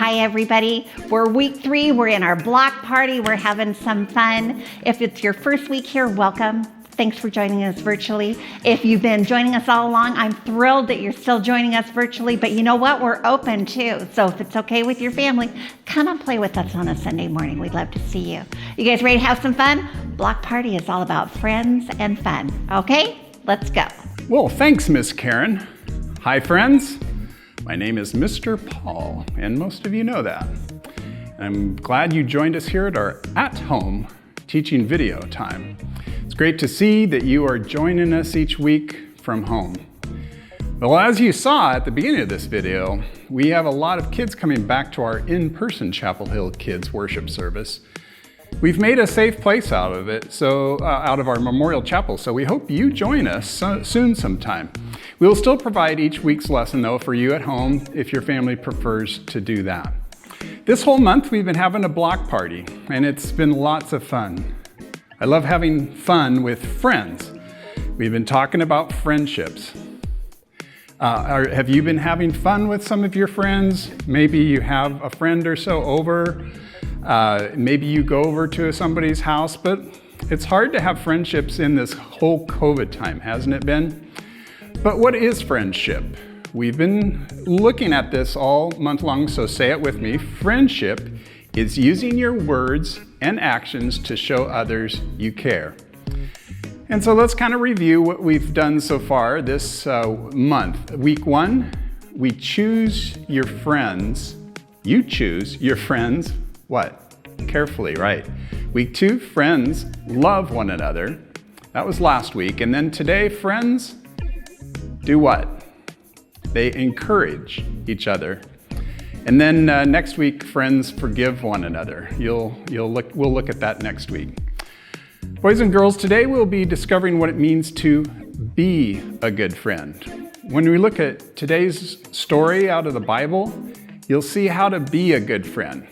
Hi, everybody. We're week 3. We're in our block party. We're having some fun. If it's your first week here, welcome. Thanks for joining us virtually. If you've been joining us all along, I'm thrilled that you're still joining us virtually, but you know what? We're open too. So if it's okay with your family, come and play with us on a Sunday morning. We'd love to see you. You guys ready to have some fun? Block party is all about friends and fun. Okay, let's go. Well, thanks, Miss Karen. Hi, friends. My name is Mr. Paul, and most of you know that. I'm glad you joined us here at our at-home teaching video time. It's great to see that you are joining us each week from home. Well, as you saw at the beginning of this video, we have a lot of kids coming back to our in-person Chapel Hill Kids worship service. We've made a safe place out of it, out of our Memorial Chapel, so we hope you join us soon sometime. We'll still provide each week's lesson, though, for you at home if your family prefers to do that. This whole month, we've been having a block party, and it's been lots of fun. I love having fun with friends. We've been talking about friendships. Have you been having fun with some of your friends? Maybe you have a friend or so over. Maybe you go over to somebody's house, but it's hard to have friendships in this whole COVID time, hasn't it been? But what is friendship? We've been looking at this all month long, so say it with me. Friendship is using your words and actions to show others you care. And so let's kind of review what we've done so far this month. Week 1, we choose your friends. You choose your friends, what? Carefully, right? Week 2, friends love one another. That was last week. And then today, friends do what? They encourage each other. And then next week, friends forgive one another. We'll look at that next week. Boys and girls, today we'll be discovering what it means to be a good friend. When we look at today's story out of the Bible, you'll see how to be a good friend.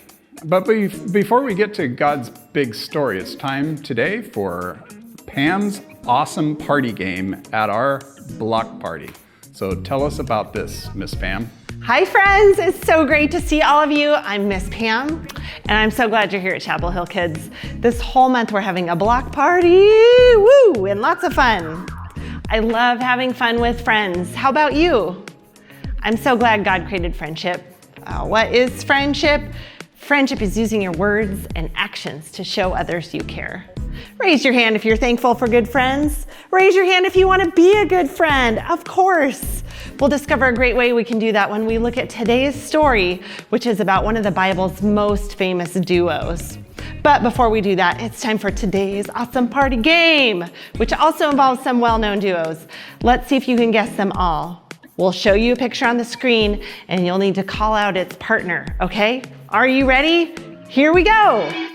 But before we get to God's big story, it's time today for Pam's awesome party game at our block party. So tell us about this, Miss Pam. Hi friends, it's so great to see all of you. I'm Miss Pam, and I'm so glad you're here at Chapel Hill Kids. This whole month we're having a block party, woo, and lots of fun. I love having fun with friends. How about you? I'm so glad God created friendship. What is friendship? Friendship is using your words and actions to show others you care. Raise your hand if you're thankful for good friends. Raise your hand if you want to be a good friend. Of course. We'll discover a great way we can do that when we look at today's story, which is about one of the Bible's most famous duos. But before we do that, it's time for today's awesome party game, which also involves some well-known duos. Let's see if you can guess them all. We'll show you a picture on the screen, and you'll need to call out its partner, okay? Are you ready? Here we go.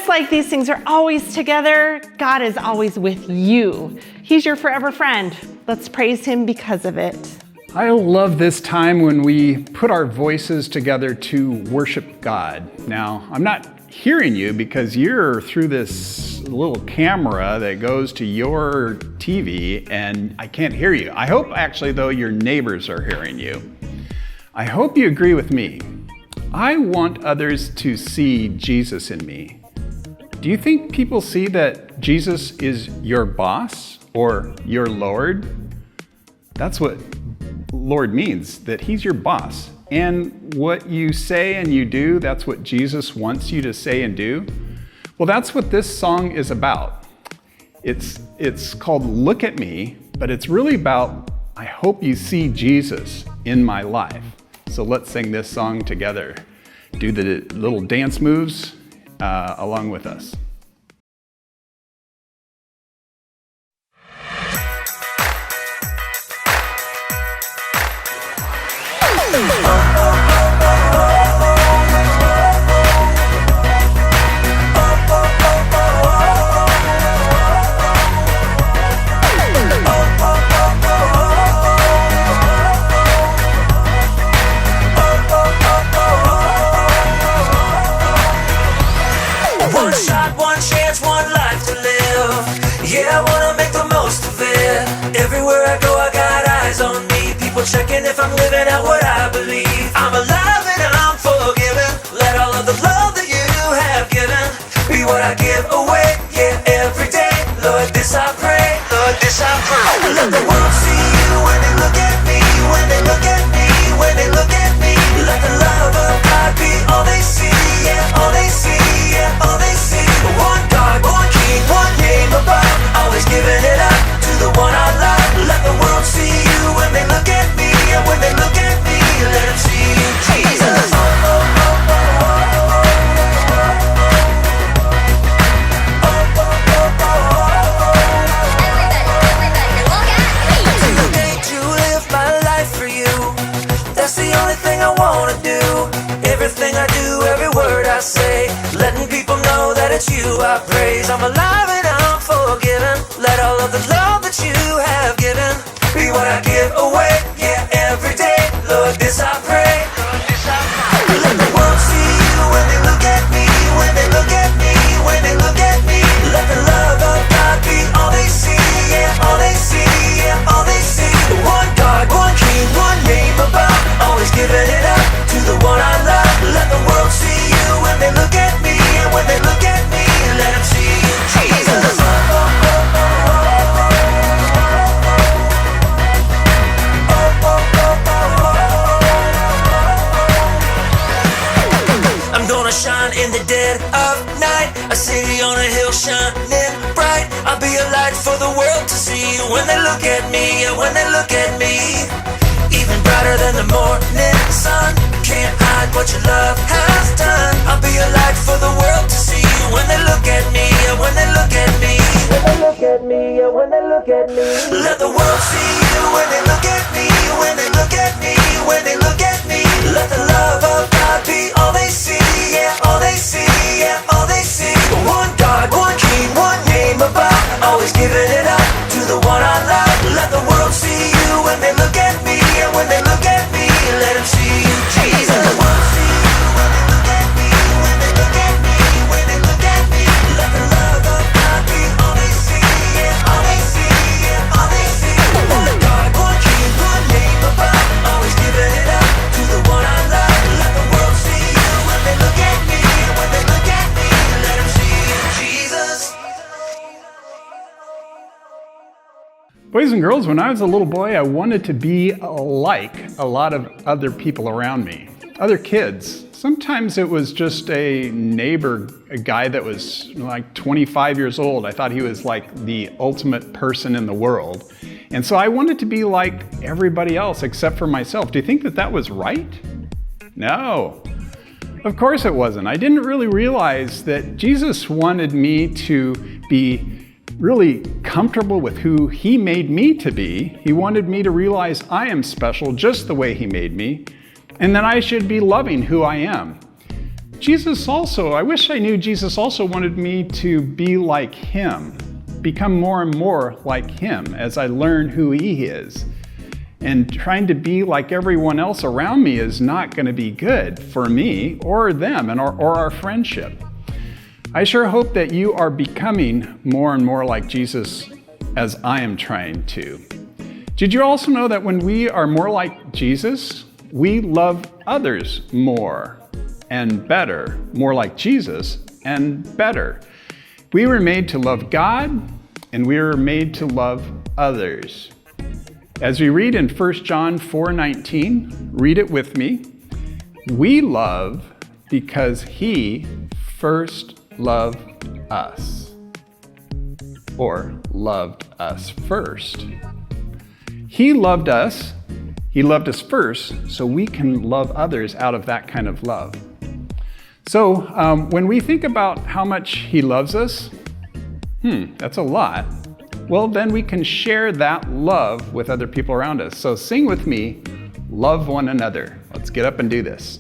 just like these things are always together, God is always with you. He's your forever friend. Let's praise him because of it. I love this time when we put our voices together to worship God. Now, I'm not hearing you because you're through this little camera that goes to your TV and I can't hear you. I hope actually though your neighbors are hearing you. I hope you agree with me. I want others to see Jesus in me. Do you think people see that Jesus is your boss or your Lord? That's what Lord means, that he's your boss. And what you say and you do, that's what Jesus wants you to say and do. Well, that's what this song is about. It's called Look at Me, but it's really about, I hope you see Jesus in my life. So let's sing this song together. Do the little dance moves along with us. One shot, one chance, one life to live. Yeah, I wanna make the most of it. Everywhere I go, I got eyes on me. People checking if I'm living out what I believe. I'm alive and I'm forgiven. Let all of the love that you have given be what I give away. Yeah, every day. Lord, this I pray. Lord, this I pray. Let the world see you when they look at me. When they look at me. When they look at me. Let the love of God be all they see. Yeah, all they see. Yeah, all they see. One God, one King, one name above. Always giving it up to the one I love. Let the world see you when they look at me. And when they look at me, let them see you, Jesus. Take a day to live my life for you. That's the only thing I wanna do. Everything I do, every word I say, letting people know that it's you I praise. I'm alive and I'm forgiven. Let all of the love that you have given be what I give away. Yeah, every day. Lord, this I pray. Lord, this I pray. Let the world see you when they look at me. When they look at me. When they look at me. Let the love of God be all they see. Yeah, all they see. Yeah, all they see. One God, one King, one name above. Always giving it up to the one I love. Let the world see you when they look at me. And when they look at me, let them see you, Jesus. I'm gonna shine in the dead of night. A city on a hill shining bright. I'll be a light for the world to see when they look at me. And when they look at me, even brighter than the morning sun. Can't hide what your love has done. I'll be a light for the world to see when they look at me. And when they look at me. When they look at me. And when they look at me. Let the world see you when they look at me. When they look at me. When they look at me. Let the love of God be all they see. Yeah, all they see. Yeah, all they see. One God, one King, one name above. Always giving it up to the one I love. Let the world see you when they look at me. And when they look at me, let them see you, Jesus. Let the world see you when they look at me. When they look at me. When they look at me. Let the love of God be all they see. Yeah, all they see. Yeah, all they see. One God, one King, one name above. Always giving it up to the one I love. Let the world see you when they look at me. And when they look at me, let them see you, Jesus. Boys and girls, when I was a little boy, I wanted to be like a lot of other people around me, other kids. Sometimes it was just a neighbor, a guy that was like 25 years old. I thought he was like the ultimate person in the world. And so I wanted to be like everybody else except for myself. Do you think that that was right? No. Of course it wasn't. I didn't really realize that Jesus wanted me to be really comfortable with who he made me to be. He wanted me to realize I am special just the way he made me, and that I should be loving who I am. Jesus also, I wish I knew Jesus also wanted me to be like him, become more and more like him as I learn who he is. And trying to be like everyone else around me is not going to be good for me or them or our friendship. I sure hope that you are becoming more and more like Jesus as I am trying to. Did you also know that when we are more like Jesus, we love others more and better, more like Jesus and better? We were made to love God, and we were made to love others. As we read in 1 John 4:19, read it with me. We love because he first loved us, or loved us first. He loved us first, so we can love others out of that kind of love. So when we think about how much he loves us, that's a lot. Well, then we can share that love with other people around us. So sing with me, love one another. Let's get up and do this.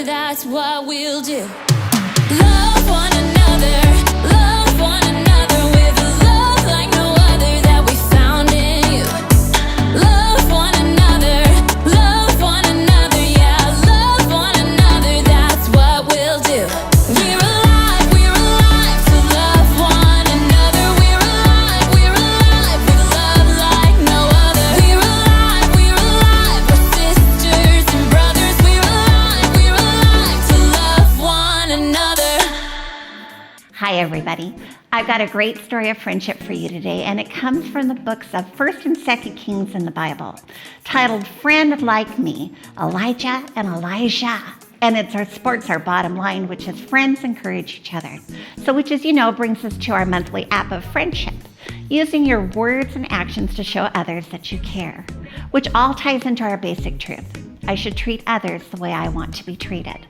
That's what we'll do. Love one another, love one another with a love like no other that we found in you. Love one another, yeah, love one another, that's what we'll do. We're alive to love one another. We're alive with love like no other. We're alive, we're sisters and brothers. We're alive to love one another. Hi, everybody. I've got a great story of friendship for you today, and it comes from the books of 1st and 2nd Kings in the Bible, titled Friend Like Me, Elijah and Elijah. And it supports our bottom line, which is friends encourage each other. So which, as you know, brings us to our monthly app of friendship, using your words and actions to show others that you care, which all ties into our basic truth. I should treat others the way I want to be treated.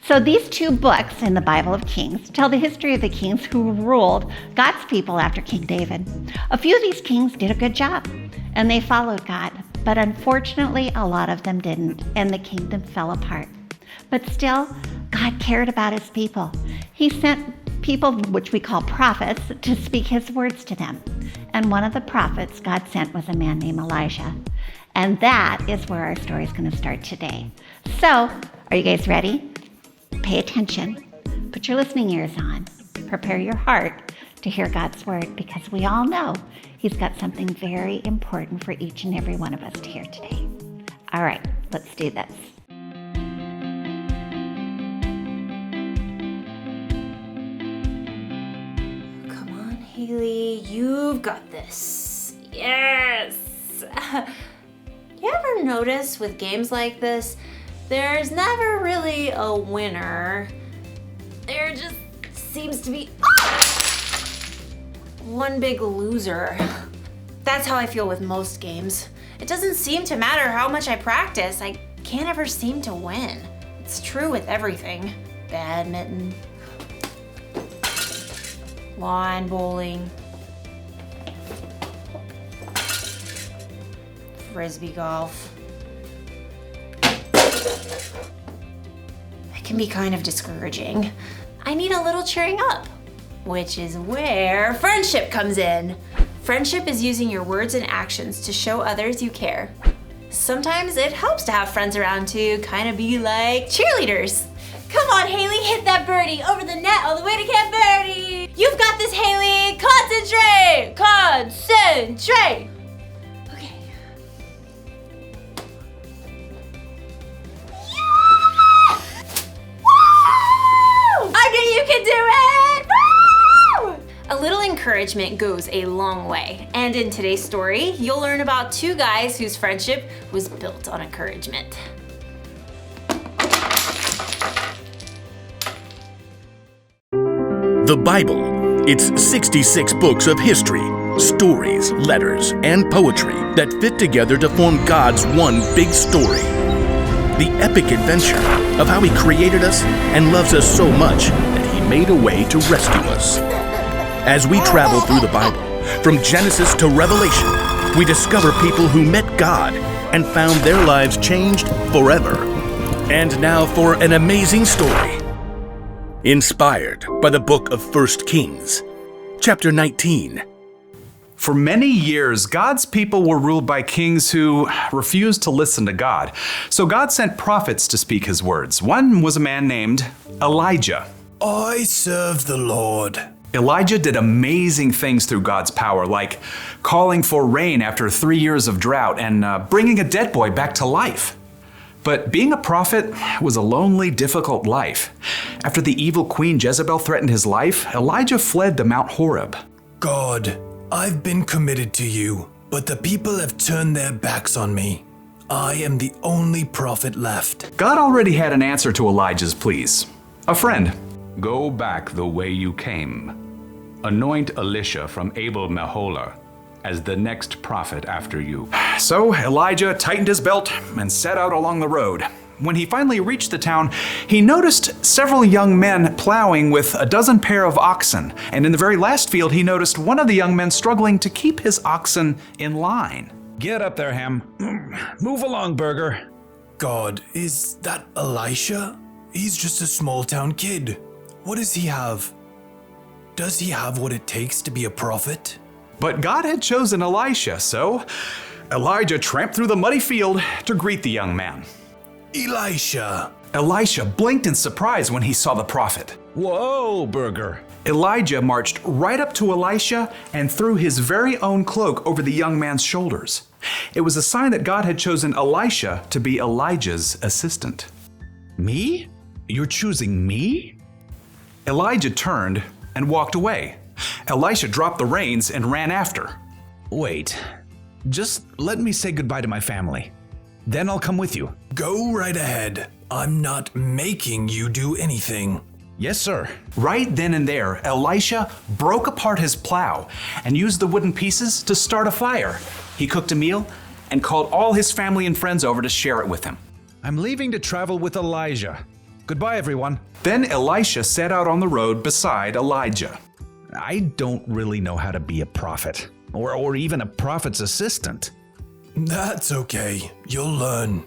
So these two books in the Bible of Kings tell the history of the kings who ruled God's people after King David. A few of these kings did a good job, and they followed God, but unfortunately a lot of them didn't, and the kingdom fell apart. But still, God cared about his people. He sent people, which we call prophets, to speak his words to them. And one of the prophets God sent was a man named Elijah. And that is where our story is going to start today. So, are you guys ready? Pay attention. Put your listening ears on. Prepare your heart to hear God's word, because we all know he's got something very important for each and every one of us to hear today. All right, let's do this. you've got this. Yes! You ever notice with games like this, there's never really a winner. There just seems to be one big loser. That's how I feel with most games. It doesn't seem to matter how much I practice, I can't ever seem to win. It's true with everything. Badminton, lawn bowling, frisbee golf. It can be kind of discouraging. I need a little cheering up, which is where friendship comes in. Friendship is using your words and actions to show others you care. Sometimes it helps to have friends around to kind of be like cheerleaders. Come on, Haley, hit that birdie over the net all the way to Camp Verde. You've got this, Haley. Concentrate. Concentrate. Okay. Woo! I knew you could do it. Woo! A little encouragement goes a long way. And in today's story, you'll learn about two guys whose friendship was built on encouragement. The Bible. It's 66 books of history, stories, letters, and poetry that fit together to form God's one big story. The epic adventure of how He created us and loves us so much that He made a way to rescue us. As we travel through the Bible, from Genesis to Revelation, we discover people who met God and found their lives changed forever. And now for an amazing story. Inspired by the book of 1 Kings, chapter 19. For many years, God's people were ruled by kings who refused to listen to God. So God sent prophets to speak His words. One was a man named Elijah. I serve the Lord. Elijah did amazing things through God's power, like calling for rain after 3 years of drought and bringing a dead boy back to life. But being a prophet was a lonely, difficult life. After the evil queen Jezebel threatened his life, Elijah fled to Mount Horeb. God, I've been committed to you, but the people have turned their backs on me. I am the only prophet left. God already had an answer to Elijah's pleas. A friend. Go back the way you came. Anoint Elisha from Abel-Meholah as the next prophet after you. So Elijah tightened his belt and set out along the road. When he finally reached the town, he noticed several young men plowing with a dozen pair of oxen. And in the very last field, he noticed one of the young men struggling to keep his oxen in line. Get up there, Ham. Move along, Burger. God, is that Elisha? He's just a small town kid. What does he have? Does he have what it takes to be a prophet? But God had chosen Elisha, so Elijah tramped through the muddy field to greet the young man. Elisha. Elisha blinked in surprise when he saw the prophet. Whoa, Burger. Elijah marched right up to Elisha and threw his very own cloak over the young man's shoulders. It was a sign that God had chosen Elisha to be Elijah's assistant. Me? You're choosing me? Elijah turned and walked away. Elisha dropped the reins and ran after. Wait, just let me say goodbye to my family. Then I'll come with you. Go right ahead. I'm not making you do anything. Yes, sir. Right then and there, Elisha broke apart his plow and used the wooden pieces to start a fire. He cooked a meal and called all his family and friends over to share it with him. I'm leaving to travel with Elijah. Goodbye, everyone. Then Elisha set out on the road beside Elijah. I don't really know how to be a prophet, or even a prophet's assistant. That's okay. You'll learn.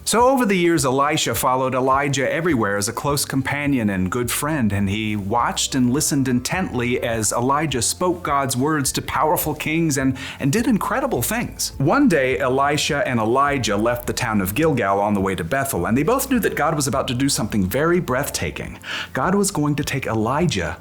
So over the years, Elisha followed Elijah everywhere as a close companion and good friend, and he watched and listened intently as Elijah spoke God's words to powerful kings and did incredible things. One day, Elisha and Elijah left the town of Gilgal on the way to Bethel, and they both knew that God was about to do something very breathtaking. God was going to take Elijah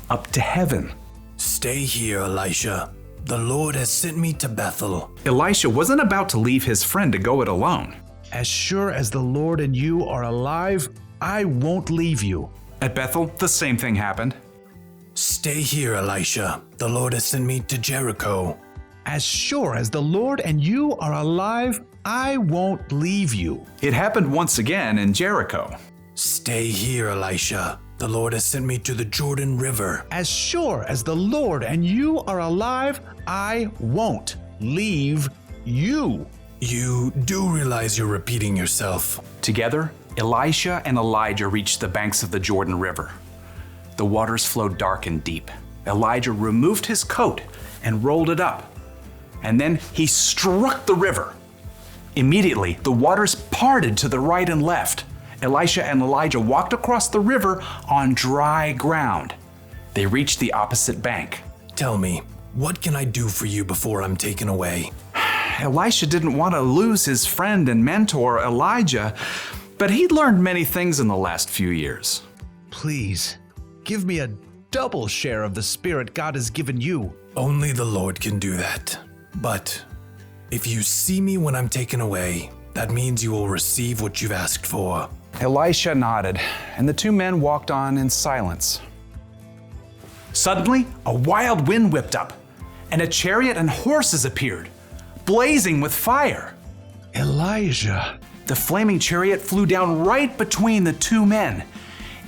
up to heaven. Stay here, Elisha. The Lord has sent me to Bethel. Elisha wasn't about to leave his friend to go it alone. As sure as the Lord and you are alive, I won't leave you. At Bethel, the same thing happened. Stay here, Elisha. The Lord has sent me to Jericho. As sure as the Lord and you are alive, I won't leave you. It happened once again in Jericho. Stay here, Elisha. The Lord has sent me to the Jordan River. As sure as the Lord and you are alive, I won't leave you. You do realize you're repeating yourself. Together, Elisha and Elijah reached the banks of the Jordan River. The waters flowed dark and deep. Elijah removed his coat and rolled it up. And then he struck the river. Immediately, the waters parted to the right and left. Elisha and Elijah walked across the river on dry ground. They reached the opposite bank. Tell me, what can I do for you before I'm taken away? Elisha didn't want to lose his friend and mentor, Elijah, but he'd learned many things in the last few years. Please, give me a double share of the Spirit God has given you. Only the Lord can do that. But if you see me when I'm taken away, that means you will receive what you've asked for. Elisha nodded, and the two men walked on in silence. Suddenly, a wild wind whipped up, and a chariot and horses appeared, blazing with fire. Elijah. The flaming chariot flew down right between the two men.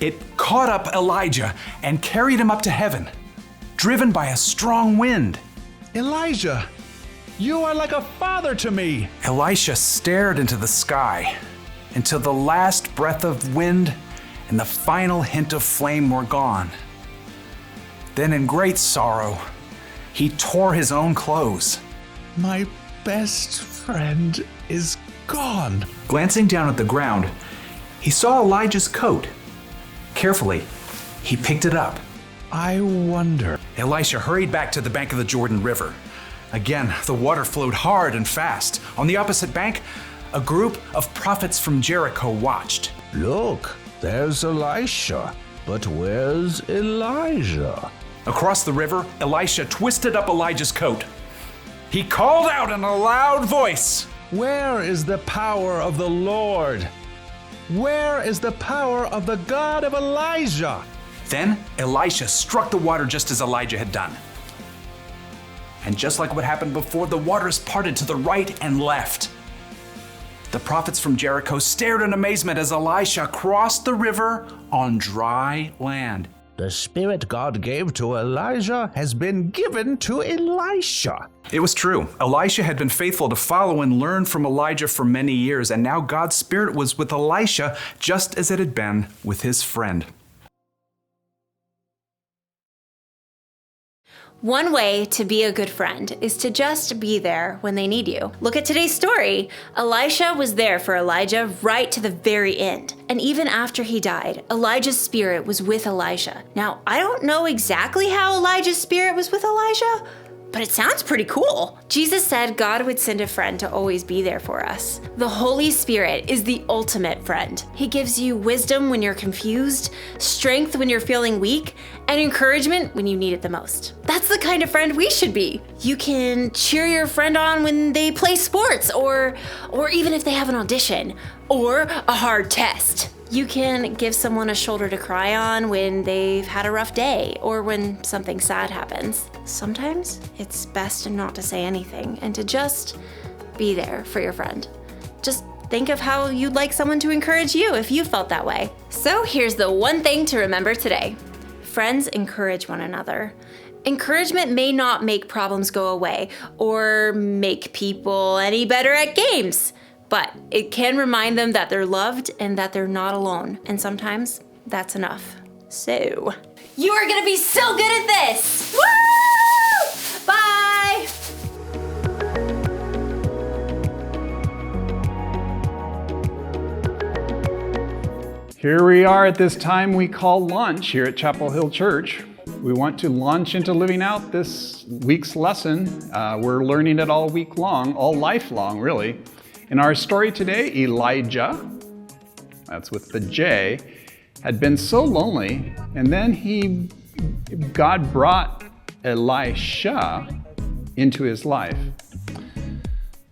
It caught up Elijah and carried him up to heaven, driven by a strong wind. Elijah, you are like a father to me. Elisha stared into the sky until the last breath of wind and the final hint of flame were gone. Then in great sorrow, he tore his own clothes. My best friend is gone. Glancing down at the ground, he saw Elijah's coat. Carefully, he picked it up. I wonder. Elisha hurried back to the bank of the Jordan River. Again, the water flowed hard and fast. On the opposite bank, a group of prophets from Jericho watched. Look, there's Elisha. But where's Elijah? Across the river, Elisha twisted up Elijah's coat. He called out in a loud voice, Where is the power of the Lord? Where is the power of the God of Elijah? Then Elisha struck the water just as Elijah had done. And just like what happened before, the waters parted to the right and left. The prophets from Jericho stared in amazement as Elisha crossed the river on dry land. The Spirit God gave to Elijah has been given to Elisha. It was true. Elisha had been faithful to follow and learn from Elijah for many years, and now God's Spirit was with Elisha just as it had been with his friend. One way to be a good friend is to just be there when they need you. Look at today's story. Elisha was there for Elijah right to the very end. And even after he died, Elijah's spirit was with Elisha. Now, I don't know exactly how Elijah's spirit was with Elijah, but it sounds pretty cool. Jesus said God would send a friend to always be there for us. The Holy Spirit is the ultimate friend. He gives you wisdom when you're confused, strength when you're feeling weak, and encouragement when you need it the most. That's the kind of friend we should be. You can cheer your friend on when they play sports, or even if they have an audition, or a hard test. You can give someone a shoulder to cry on when they've had a rough day or when something sad happens. Sometimes it's best not to say anything and to just be there for your friend. Just think of how you'd like someone to encourage you if you felt that way. So here's the one thing to remember today. Friends encourage one another. Encouragement may not make problems go away or make people any better at games, but it can remind them that they're loved and that they're not alone. And sometimes that's enough. So, you are gonna be so good at this! Woo! Bye! Here we are at this time we call lunch here at Chapel Hill Church. We want to launch into living out this week's lesson. We're learning it all week long, all life long, really. In our story today, Elijah, that's with the J, had been so lonely, and then God brought Elisha into his life.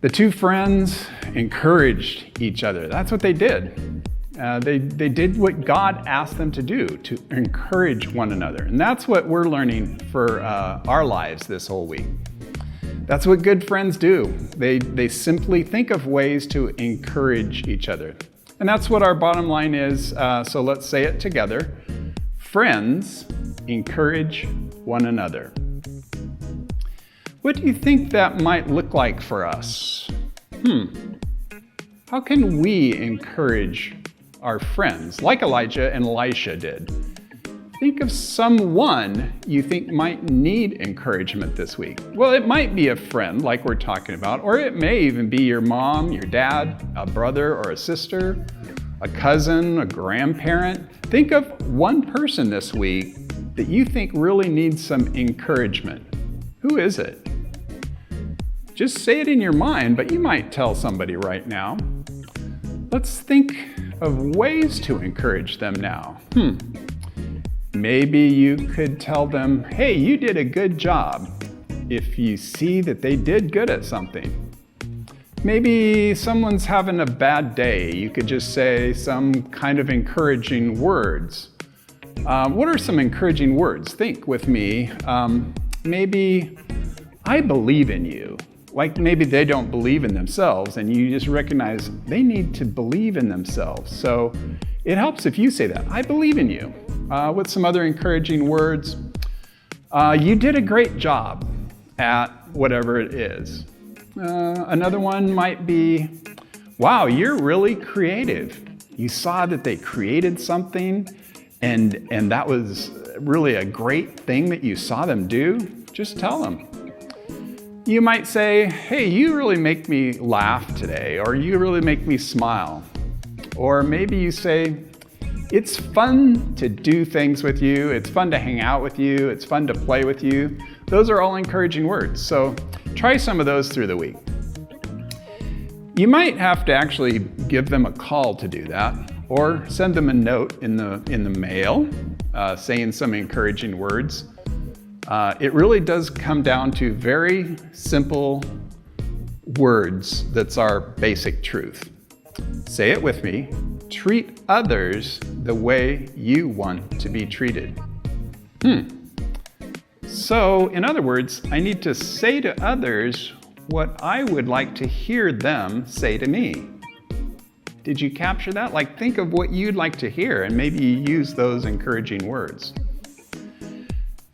The two friends encouraged each other. That's what they did. They did what God asked them to do, to encourage one another. And that's what we're learning for our lives this whole week. That's what good friends do. They simply think of ways to encourage each other. And that's what our bottom line is. So let's say it together. Friends encourage one another. What do you think that might look like for us? How can we encourage our friends like Elijah and Elisha did? Think of someone you think might need encouragement this week. Well, it might be a friend like we're talking about, or it may even be your mom, your dad, a brother or a sister, a cousin, a grandparent. Think of one person this week that you think really needs some encouragement. Who is it? Just say it in your mind, but you might tell somebody right now. Let's think of ways to encourage them now. Maybe you could tell them, hey, you did a good job, if you see that they did good at something. Maybe someone's having a bad day. You could just say some kind of encouraging words. What are some encouraging words? Think with me. Maybe, I believe in you. Like maybe they don't believe in themselves and you just recognize they need to believe in themselves. So it helps if you say that, I believe in you. With some other encouraging words, you did a great job at whatever it is. Another one might be, wow, you're really creative. You saw that they created something and that was really a great thing that you saw them do. Just tell them. You might say, hey, you really make me laugh today, or you really make me smile. Or maybe you say, it's fun to do things with you, it's fun to hang out with you, it's fun to play with you. Those are all encouraging words, so try some of those through the week. You might have to actually give them a call to do that, or send them a note in the mail saying some encouraging words. It really does come down to very simple words that's our basic truth. Say it with me. Treat others the way you want to be treated. So, in other words, I need to say to others what I would like to hear them say to me. Did you capture that? Like, think of what you'd like to hear and maybe use those encouraging words.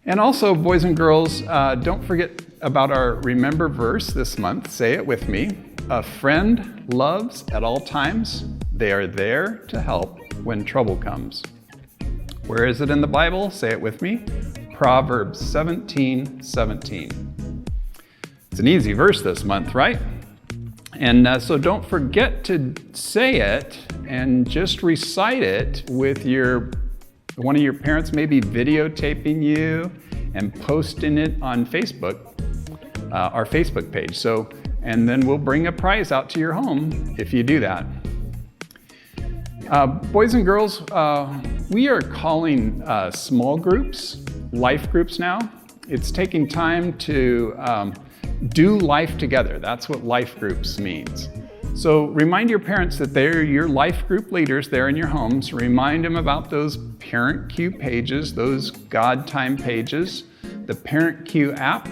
And also, boys and girls, don't forget about our Remember verse this month. Say it with me. A friend loves at all times. They are there to help when trouble comes. Where is it in the Bible? Say it with me. Proverbs 17:17. It's an easy verse this month, right? And so don't forget to say it and just recite it with one of your parents maybe videotaping you and posting it on Facebook, our Facebook page. And then we'll bring a prize out to your home if you do that. Boys and girls, we are calling small groups, life groups now. It's taking time to do life together. That's what life groups means. So remind your parents that they're your life group leaders there in your homes. Remind them about those Parent Cue pages, those God Time pages, the Parent Cue app,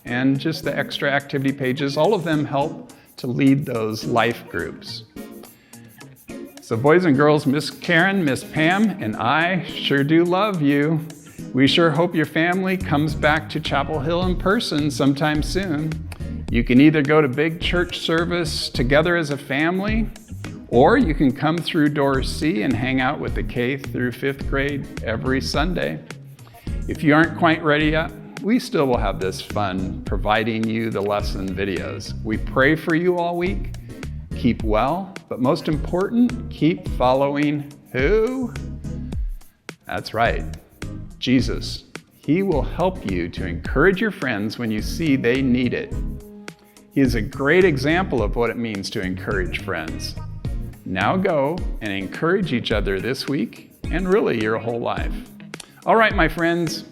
and just the extra activity pages. All of them help to lead those life groups. So boys and girls, Miss Karen, Miss Pam, and I sure do love you. We sure hope your family comes back to Chapel Hill in person sometime soon. You can either go to big church service together as a family, or you can come through door C and hang out with the K through 5th grade every Sunday. If you aren't quite ready yet, we still will have this fun providing you the lesson videos. We pray for you all week. Keep well, but most important, keep following who? That's right, Jesus. He will help you to encourage your friends when you see they need it. He is a great example of what it means to encourage friends. Now go and encourage each other this week and really your whole life. All right, my friends,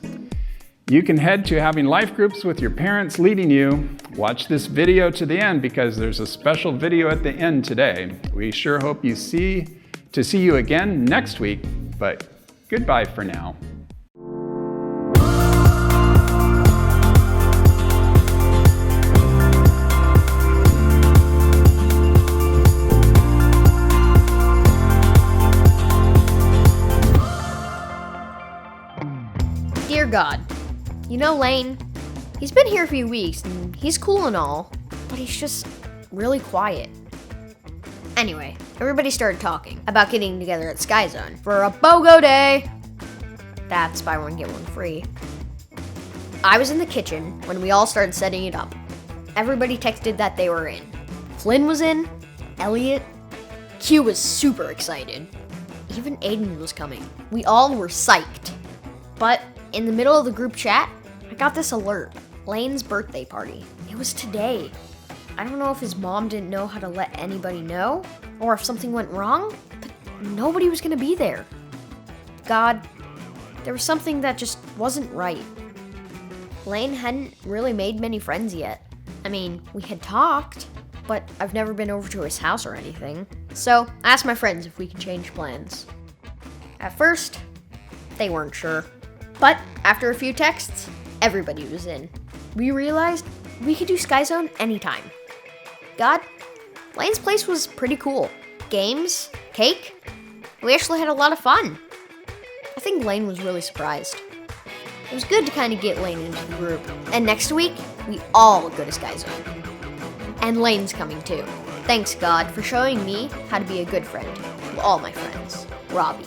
you can head to having life groups with your parents leading you. Watch this video to the end because there's a special video at the end today. We sure hope you see to see you again next week, but goodbye for now. Dear God, you know Lane? He's been here a few weeks and he's cool and all, but he's just really quiet. Anyway, everybody started talking about getting together at Sky Zone for a BOGO day. That's buy one, get one free. I was in the kitchen when we all started setting it up. Everybody texted that they were in. Flynn was in, Elliot. Q was super excited. Even Aiden was coming. We all were psyched. But in the middle of the group chat, I got this alert. Lane's birthday party. It was today. I don't know if his mom didn't know how to let anybody know, or if something went wrong, but nobody was gonna be there. God, there was something that just wasn't right. Lane hadn't really made many friends yet. I mean, we had talked, but I've never been over to his house or anything. So I asked my friends if we could change plans. At first, they weren't sure. But after a few texts, everybody was in. We realized we could do Sky Zone anytime. God, Lane's place was pretty cool. Games, cake, we actually had a lot of fun. I think Lane was really surprised. It was good to kind of get Lane into the group. And next week, we all go to Sky Zone. And Lane's coming too. Thanks, God, for showing me how to be a good friend to all my friends. Robbie.